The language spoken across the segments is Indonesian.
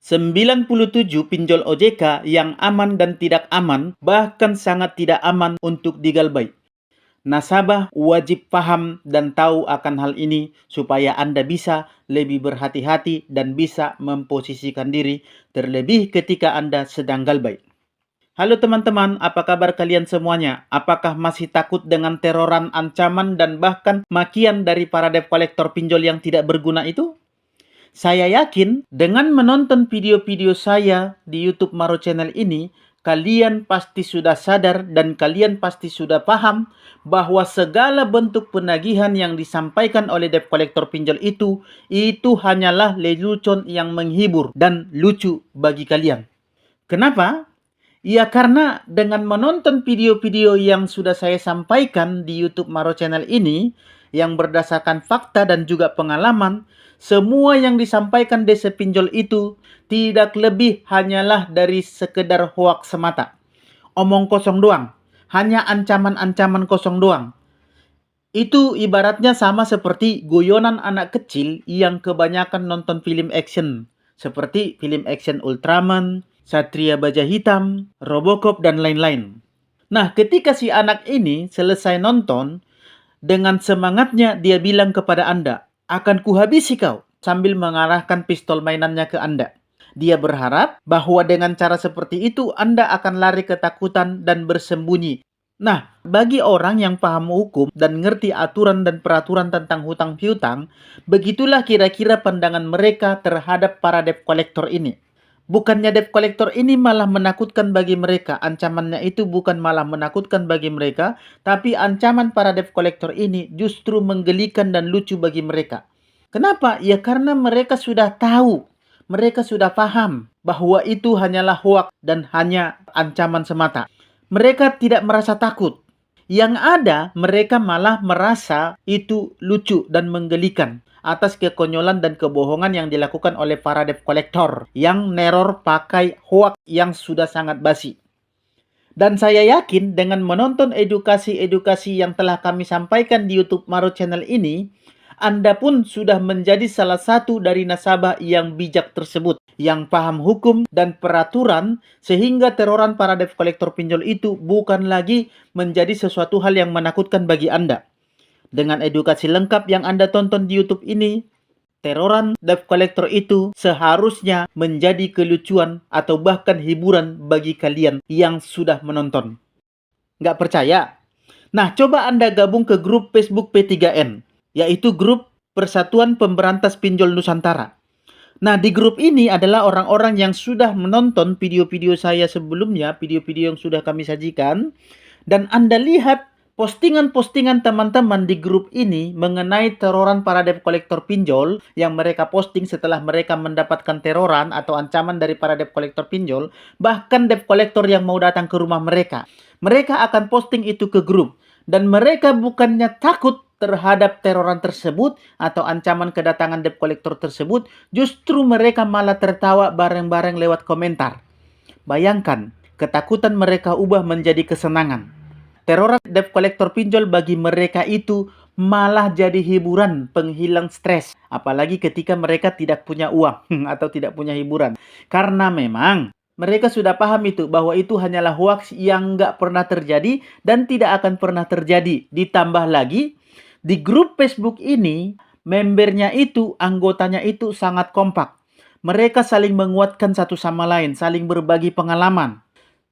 97 pinjol OJK yang aman dan tidak aman, bahkan sangat tidak aman untuk digalbait. Nasabah wajib paham dan tahu akan hal ini supaya Anda bisa lebih berhati-hati dan bisa memposisikan diri terlebih ketika Anda sedang galbait. Halo teman-teman, apa kabar kalian semuanya? Apakah masih takut dengan teroran, ancaman, dan bahkan makian dari para debt collector pinjol yang tidak berguna itu? Saya yakin dengan menonton video-video saya di YouTube Maro Channel ini, kalian pasti sudah sadar dan kalian pasti sudah paham bahwa segala bentuk penagihan yang disampaikan oleh debt collector pinjol itu hanyalah lelucon yang menghibur dan lucu bagi kalian. Kenapa? Ya karena dengan menonton video-video yang sudah saya sampaikan di YouTube Maro Channel ini, yang berdasarkan fakta dan juga pengalaman, semua yang disampaikan desa pinjol itu tidak lebih hanyalah dari sekedar hoaks semata. Omong kosong doang. Hanya ancaman-ancaman kosong doang. Itu ibaratnya sama seperti guyonan anak kecil yang kebanyakan nonton film action. Seperti film action Ultraman, Satria Baja Hitam, Robocop, dan lain-lain. Nah, ketika si anak ini selesai nonton, dengan semangatnya dia bilang kepada Anda, akan kuhabisi kau, sambil mengarahkan pistol mainannya ke Anda. Dia berharap bahwa dengan cara seperti itu Anda akan lari ketakutan dan bersembunyi. Nah, bagi orang yang paham hukum dan ngerti aturan dan peraturan tentang hutang piutang, begitulah kira-kira pandangan mereka terhadap para debt collector ini. Bukannya debt collector ini malah menakutkan bagi mereka. Ancamannya itu bukan malah menakutkan bagi mereka, tapi ancaman para debt collector ini justru menggelikan dan lucu bagi mereka. Kenapa? Ya karena mereka sudah tahu, mereka sudah paham bahwa itu hanyalah hoaks dan hanya ancaman semata. Mereka tidak merasa takut. Yang ada, mereka malah merasa itu lucu dan menggelikan atas kekonyolan dan kebohongan yang dilakukan oleh para debt collector yang neror pakai hoaks yang sudah sangat basi. Dan saya yakin dengan menonton edukasi-edukasi yang telah kami sampaikan di YouTube Maro Channel ini, Anda pun sudah menjadi salah satu dari nasabah yang bijak tersebut, yang paham hukum dan peraturan, sehingga teroran para debt collector pinjol itu bukan lagi menjadi sesuatu hal yang menakutkan bagi Anda. Dengan edukasi lengkap yang Anda tonton di YouTube ini, teroran debt collector itu seharusnya menjadi kelucuan atau bahkan hiburan bagi kalian yang sudah menonton. Nggak percaya? Nah, coba Anda gabung ke grup Facebook P3N, yaitu grup Persatuan Pemberantas Pinjol Nusantara. Nah, di grup ini adalah orang-orang yang sudah menonton video-video saya sebelumnya, video-video yang sudah kami sajikan, dan Anda lihat postingan-postingan teman-teman di grup ini mengenai teroran para debt collector pinjol yang mereka posting setelah mereka mendapatkan teroran atau ancaman dari para debt collector pinjol, bahkan debt collector yang mau datang ke rumah mereka. Mereka akan posting itu ke grup, dan mereka bukannya takut terhadap teroran tersebut atau ancaman kedatangan debt collector tersebut, justru mereka malah tertawa bareng-bareng lewat komentar. Bayangkan, ketakutan mereka ubah menjadi kesenangan. Teroran debt collector pinjol bagi mereka itu malah jadi hiburan penghilang stres. Apalagi ketika mereka tidak punya uang atau tidak punya hiburan. Karena memang mereka sudah paham itu, bahwa itu hanyalah hoaks yang nggak pernah terjadi dan tidak akan pernah terjadi. Ditambah lagi, di grup Facebook ini, membernya itu, anggotanya itu sangat kompak. Mereka saling menguatkan satu sama lain, saling berbagi pengalaman.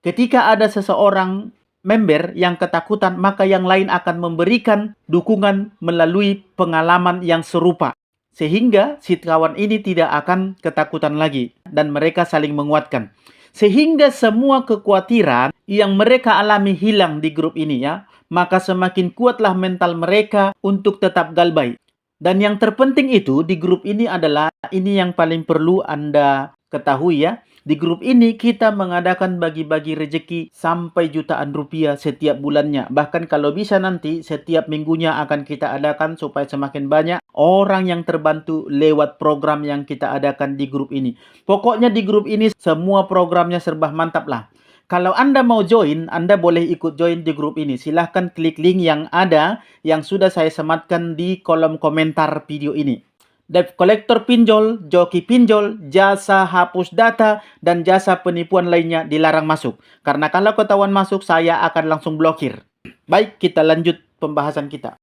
Ketika ada seseorang member yang ketakutan, maka yang lain akan memberikan dukungan melalui pengalaman yang serupa. Sehingga si kawan ini tidak akan ketakutan lagi dan mereka saling menguatkan. Sehingga semua kekhawatiran yang mereka alami hilang di grup ini ya, maka semakin kuatlah mental mereka untuk tetap galbait. Dan yang terpenting itu di grup ini adalah, ini yang paling perlu Anda ketahui ya. Di grup ini kita mengadakan bagi-bagi rezeki sampai jutaan rupiah setiap bulannya. Bahkan kalau bisa nanti setiap minggunya akan kita adakan supaya semakin banyak orang yang terbantu lewat program yang kita adakan di grup ini. Pokoknya di grup ini semua programnya serba mantap lah. Kalau Anda mau join, Anda boleh ikut join di grup ini. Silahkan klik link yang ada yang sudah saya sematkan di kolom komentar video ini. debt collector pinjol, joki pinjol, jasa hapus data, dan jasa penipuan lainnya dilarang masuk. Karena kalau ketahuan masuk, saya akan langsung blokir. Baik, kita lanjut pembahasan kita.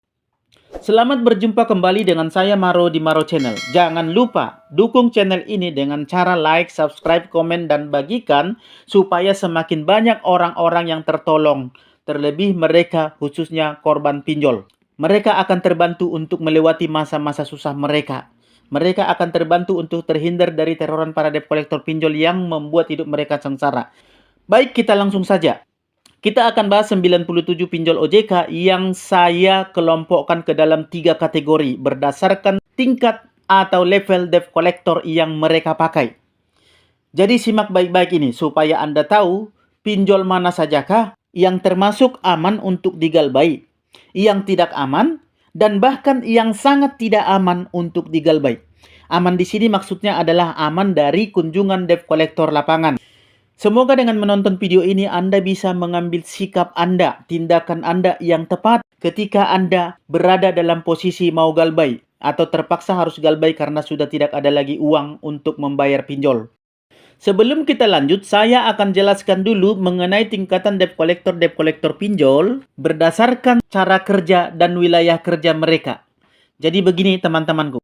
Selamat berjumpa kembali dengan saya Maro di Maro Channel. Jangan lupa dukung channel ini dengan cara like, subscribe, komen, dan bagikan supaya semakin banyak orang-orang yang tertolong. Terlebih mereka khususnya korban pinjol. Mereka akan terbantu untuk melewati masa-masa susah mereka. Mereka akan terbantu untuk terhindar dari teroran para debt collector pinjol yang membuat hidup mereka sengsara. Baik, kita langsung saja. Kita akan bahas 97 pinjol OJK yang saya kelompokkan ke dalam 3 kategori berdasarkan tingkat atau level debt collector yang mereka pakai. Jadi simak baik-baik ini supaya Anda tahu pinjol mana sajakah yang termasuk aman untuk digalbait, yang tidak aman, dan bahkan yang sangat tidak aman untuk digalbait. Aman di sini maksudnya adalah aman dari kunjungan debt collector lapangan. Semoga dengan menonton video ini Anda bisa mengambil sikap Anda, tindakan Anda yang tepat ketika Anda berada dalam posisi mau galbait atau terpaksa harus galbait karena sudah tidak ada lagi uang untuk membayar pinjol. Sebelum kita lanjut, saya akan jelaskan dulu mengenai tingkatan debt collector pinjol berdasarkan cara kerja dan wilayah kerja mereka. Jadi begini teman-temanku.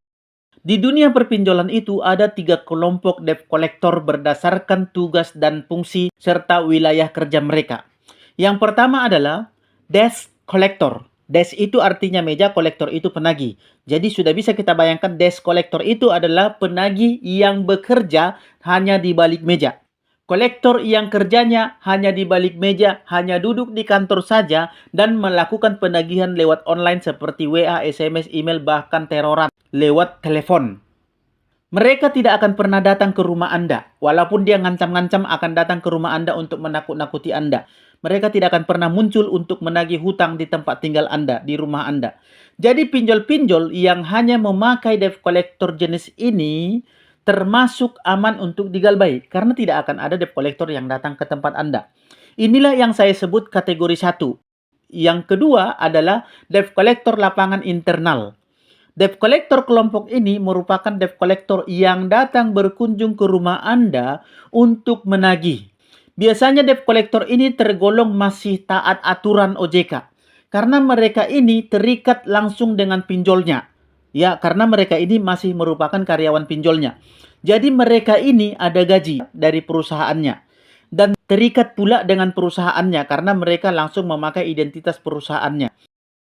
Di dunia perpinjolan itu ada 3 kelompok debt collector berdasarkan tugas dan fungsi serta wilayah kerja mereka. Yang pertama adalah desk collector. Desk itu artinya meja, kolektor itu penagih. Jadi sudah bisa kita bayangkan desk collector itu adalah penagih yang bekerja hanya di balik meja. Kolektor yang kerjanya hanya di balik meja, hanya duduk di kantor saja dan melakukan penagihan lewat online seperti WA, SMS, email, bahkan teroran lewat telepon. Mereka tidak akan pernah datang ke rumah Anda. Walaupun dia ngancam-ngancam akan datang ke rumah Anda untuk menakut-nakuti Anda. Mereka tidak akan pernah muncul untuk menagih hutang di tempat tinggal Anda, di rumah Anda. Jadi pinjol-pinjol yang hanya memakai debt collector jenis ini termasuk aman untuk digalbait. Karena tidak akan ada debt collector yang datang ke tempat Anda. Inilah yang saya sebut kategori 1. Yang kedua adalah debt collector lapangan internal. Debt collector kelompok ini merupakan debt collector yang datang berkunjung ke rumah Anda untuk menagih. Biasanya debt collector ini tergolong masih taat aturan OJK. Karena mereka ini terikat langsung dengan pinjolnya. Ya, karena mereka ini masih merupakan karyawan pinjolnya. Jadi mereka ini ada gaji dari perusahaannya. Dan terikat pula dengan perusahaannya karena mereka langsung memakai identitas perusahaannya.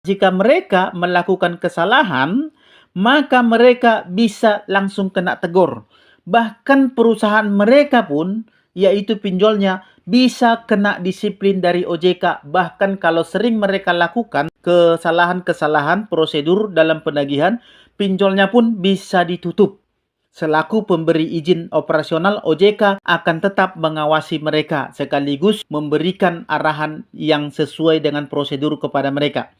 Jika mereka melakukan kesalahan, maka mereka bisa langsung kena tegur. Bahkan perusahaan mereka pun, yaitu pinjolnya, bisa kena disiplin dari OJK. Bahkan kalau sering mereka lakukan kesalahan-kesalahan prosedur dalam penagihan, pinjolnya pun bisa ditutup. Selaku pemberi izin operasional, OJK akan tetap mengawasi mereka sekaligus memberikan arahan yang sesuai dengan prosedur kepada mereka.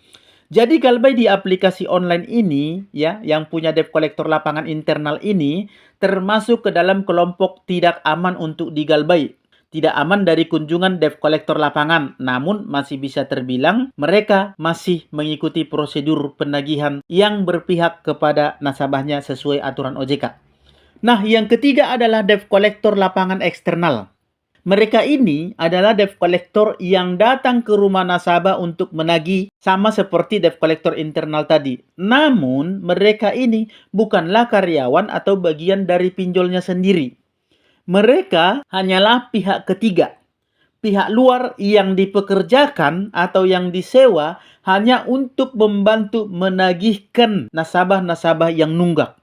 Jadi galbait di aplikasi online ini, ya, yang punya debt collector lapangan internal ini, termasuk ke dalam kelompok tidak aman untuk digalbait. Tidak aman dari kunjungan debt collector lapangan, namun masih bisa terbilang mereka masih mengikuti prosedur penagihan yang berpihak kepada nasabahnya sesuai aturan OJK. Nah, yang ketiga adalah debt collector lapangan eksternal. Mereka ini adalah debt collector yang datang ke rumah nasabah untuk menagih sama seperti debt collector internal tadi. Namun, mereka ini bukanlah karyawan atau bagian dari pinjolnya sendiri. Mereka hanyalah pihak ketiga. Pihak luar yang dipekerjakan atau yang disewa hanya untuk membantu menagihkan nasabah-nasabah yang nunggak.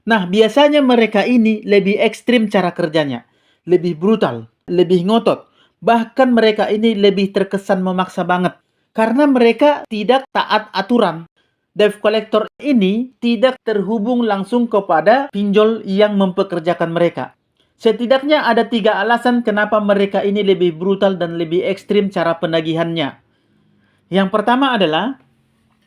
Nah, biasanya mereka ini lebih ekstrim cara kerjanya. Lebih brutal, lebih ngotot. Bahkan mereka ini lebih terkesan memaksa banget. Karena mereka tidak taat aturan. Debt collector ini tidak terhubung langsung kepada pinjol yang mempekerjakan mereka. Setidaknya ada 3 alasan kenapa mereka ini lebih brutal dan lebih ekstrim cara penagihannya. Yang pertama adalah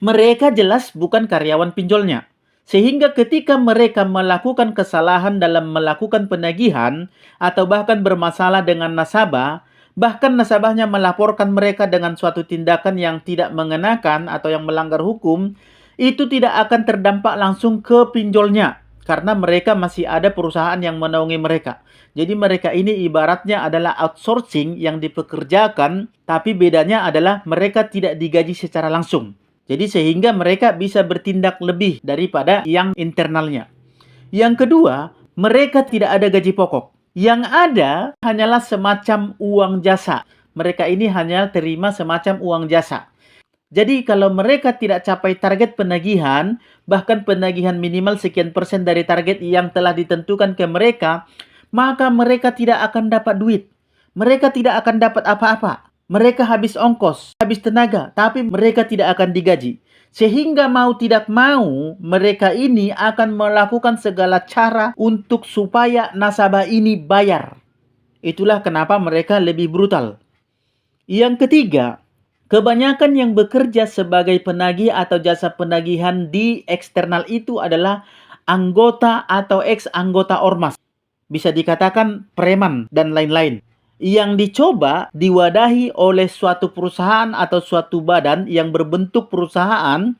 mereka jelas bukan karyawan pinjolnya. Sehingga ketika mereka melakukan kesalahan dalam melakukan penagihan atau bahkan bermasalah dengan nasabah, bahkan nasabahnya melaporkan mereka dengan suatu tindakan yang tidak mengenakan atau yang melanggar hukum, itu tidak akan terdampak langsung ke pinjolnya. karena mereka masih ada perusahaan yang menaungi mereka. Jadi mereka ini ibaratnya adalah outsourcing yang dipekerjakan, tapi bedanya adalah mereka tidak digaji secara langsung. Jadi sehingga mereka bisa bertindak lebih daripada yang internalnya. Yang kedua, mereka tidak ada gaji pokok. Yang ada hanyalah semacam uang jasa. Mereka ini hanya terima semacam uang jasa. Jadi kalau mereka tidak capai target penagihan, bahkan penagihan minimal sekian persen dari target yang telah ditentukan ke mereka, maka mereka tidak akan dapat duit. Mereka tidak akan dapat apa-apa. Mereka habis ongkos, habis tenaga, tapi mereka tidak akan digaji. Sehingga mau tidak mau, mereka ini akan melakukan segala cara untuk supaya nasabah ini bayar. Itulah kenapa mereka lebih brutal. Yang ketiga, kebanyakan yang bekerja sebagai penagih atau jasa penagihan di eksternal itu adalah anggota atau ex-anggota ormas. Bisa dikatakan preman dan lain-lain. Yang dicoba diwadahi oleh suatu perusahaan atau suatu badan yang berbentuk perusahaan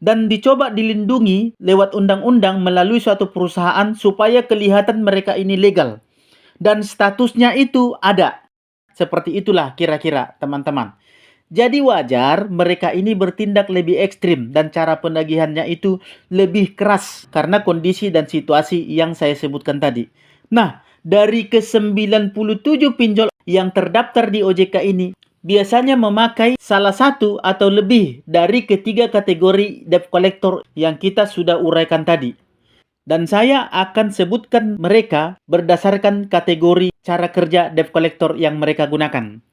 dan dicoba dilindungi lewat undang-undang melalui suatu perusahaan supaya kelihatan mereka ini legal. Dan statusnya itu ada. Seperti itulah kira-kira teman-teman. Jadi wajar mereka ini bertindak lebih ekstrim dan cara penagihannya itu lebih keras karena kondisi dan situasi yang saya sebutkan tadi. Nah, dari ke-97 pinjol yang terdaftar di OJK ini biasanya memakai salah satu atau lebih dari ketiga kategori debt collector yang kita sudah uraikan tadi. Dan saya akan sebutkan mereka berdasarkan kategori cara kerja debt collector yang mereka gunakan.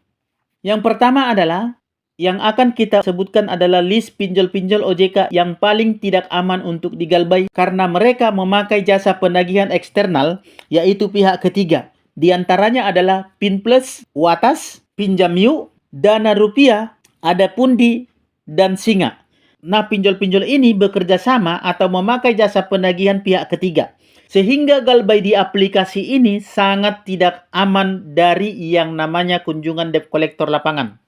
Yang pertama adalah, yang akan kita sebutkan adalah list pinjol-pinjol OJK yang paling tidak aman untuk digalbay karena mereka memakai jasa penagihan eksternal, yaitu pihak ketiga. Di antaranya adalah Pinplus, Watas, Pinjam Yuk, Dana Rupiah, Ada Pundi, dan Singa. Nah, pinjol-pinjol ini bekerja sama atau memakai jasa penagihan pihak ketiga. Sehingga galbay di aplikasi ini sangat tidak aman dari yang namanya kunjungan debt collector lapangan.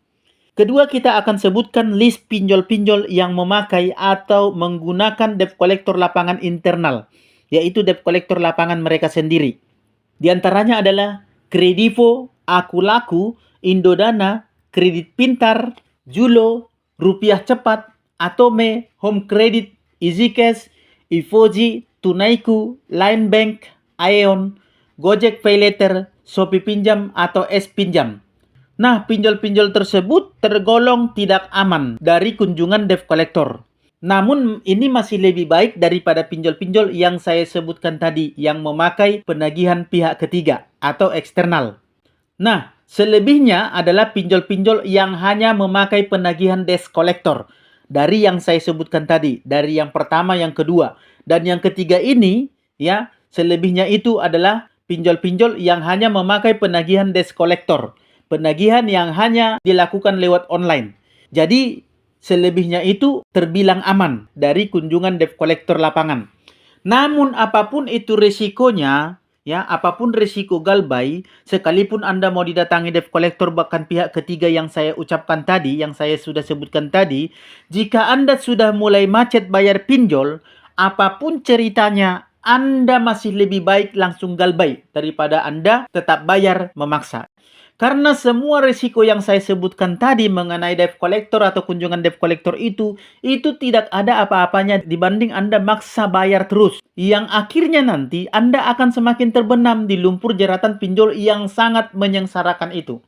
Kedua, kita akan sebutkan list pinjol-pinjol yang memakai atau menggunakan debt collector lapangan internal, yaitu debt collector lapangan mereka sendiri. Di antaranya adalah Kredivo, Akulaku, Indodana, Kredit Pintar, Julo, Rupiah Cepat, Atome, Home Credit, EasyCash, Ivoji, Tunaiku, Line Bank, Aeon, Gojek PayLater, Shopee Pinjam atau S Pinjam. Nah, pinjol-pinjol tersebut tergolong tidak aman dari kunjungan debt collector. Namun, ini masih lebih baik daripada pinjol-pinjol yang saya sebutkan tadi yang memakai penagihan pihak ketiga atau eksternal. Nah, selebihnya adalah pinjol-pinjol yang hanya memakai penagihan debt collector. Dari yang saya sebutkan tadi, dari yang pertama, yang kedua, dan yang ketiga ini, ya, selebihnya itu adalah pinjol-pinjol yang hanya memakai penagihan debt collector. Penagihan yang hanya dilakukan lewat online. Jadi, selebihnya itu terbilang aman dari kunjungan debt collector lapangan. Namun, apapun itu resikonya, ya, apapun risiko galbay, sekalipun Anda mau didatangi debt collector bahkan pihak ketiga yang saya ucapkan tadi, yang saya sudah sebutkan tadi, jika Anda sudah mulai macet bayar pinjol, apapun ceritanya, Anda masih lebih baik langsung galbay daripada Anda tetap bayar memaksa. Karena semua risiko yang saya sebutkan tadi mengenai debt collector atau kunjungan debt collector itu tidak ada apa-apanya dibanding Anda maksa bayar terus. Yang akhirnya nanti Anda akan semakin terbenam di lumpur jeratan pinjol yang sangat menyengsarakan itu.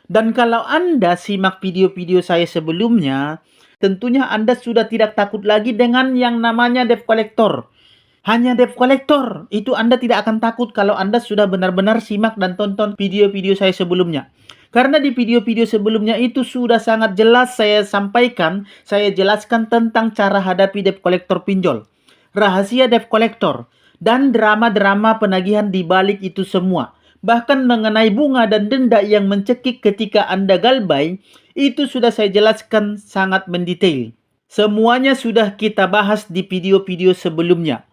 Dan kalau Anda simak video-video saya sebelumnya, tentunya Anda sudah tidak takut lagi dengan yang namanya debt collector. Hanya debt collector, itu Anda tidak akan takut kalau Anda sudah benar-benar simak dan tonton video-video saya sebelumnya. Karena di video-video sebelumnya itu sudah sangat jelas saya sampaikan, saya jelaskan tentang cara hadapi debt collector pinjol, rahasia debt collector, dan drama-drama penagihan di balik itu semua. Bahkan mengenai bunga dan denda yang mencekik ketika Anda galbay, itu sudah saya jelaskan sangat mendetail. Semuanya sudah kita bahas di video-video sebelumnya.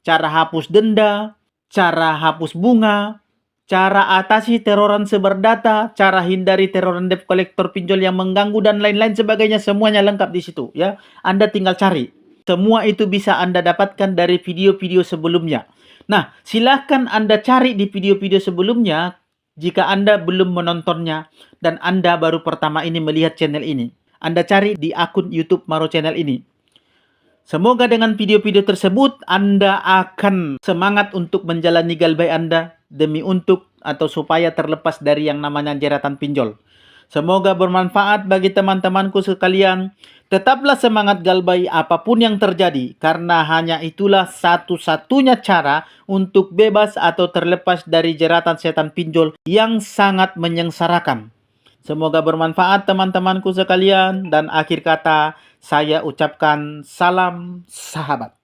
Cara hapus denda, cara hapus bunga, cara atasi teroran sumber data, cara hindari teroran debt collector pinjol yang mengganggu dan lain-lain sebagainya, semuanya lengkap di situ ya. Anda tinggal cari. Semua itu bisa Anda dapatkan dari video-video sebelumnya. Nah, silahkan Anda cari di video-video sebelumnya jika Anda belum menontonnya dan Anda baru pertama ini melihat channel ini. Anda cari di akun YouTube Maro Channel ini. Semoga dengan video-video tersebut Anda akan semangat untuk menjalani galbay Anda demi untuk atau supaya terlepas dari yang namanya jeratan pinjol. Semoga bermanfaat bagi teman-temanku sekalian. Tetaplah semangat galbay apapun yang terjadi karena hanya itulah satu-satunya cara untuk bebas atau terlepas dari jeratan setan pinjol yang sangat menyengsarakan. Semoga bermanfaat teman-temanku sekalian dan akhir kata saya ucapkan salam sahabat.